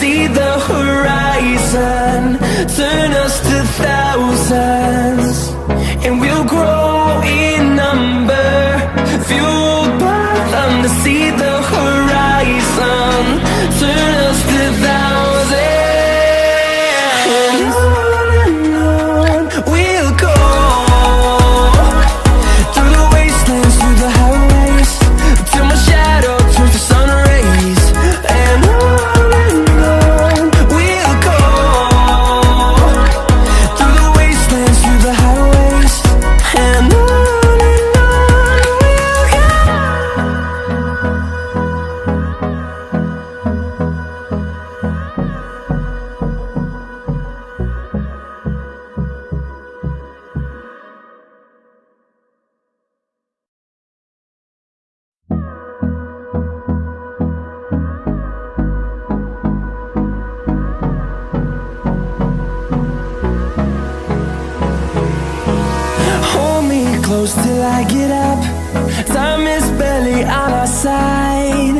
See the horizon turn us to thousands, and we'll grow in number, fueled by them to see the horizon turn us to thousands, and on we'll go through the wastelands, through the highways, till my shadow turns to sun rays, and close till I get up. Time is barely on our side.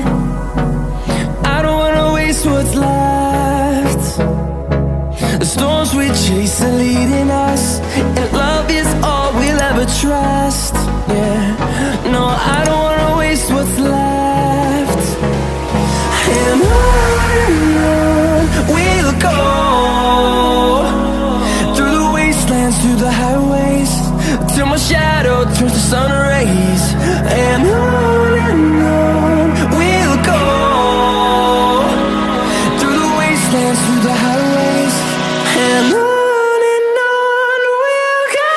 I don't wanna waste what's left. The storms we chase are leading us, and love is all we'll ever trust. Yeah, no, I don't wanna waste what's left. And on we'll go through the wastelands, through the highways, till my shadow turns to sun rays, and on we'll go through the wastelands, through the highways, and on we'll go.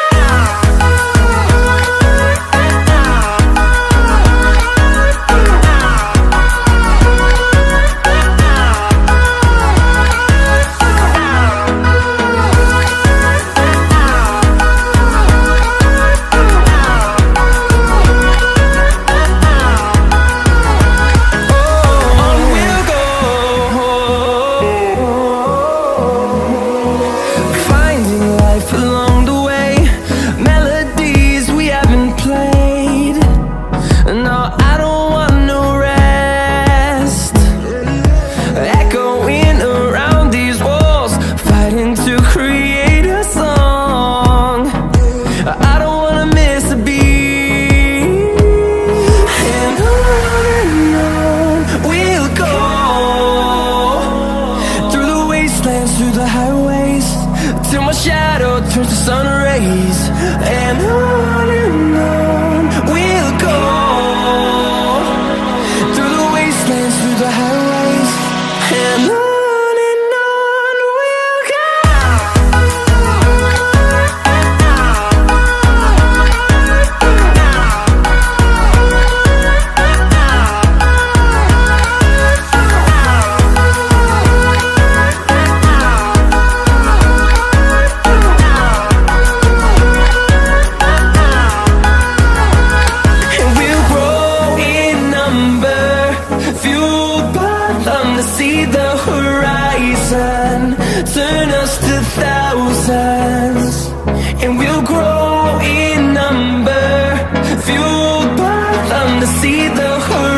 they'll hurt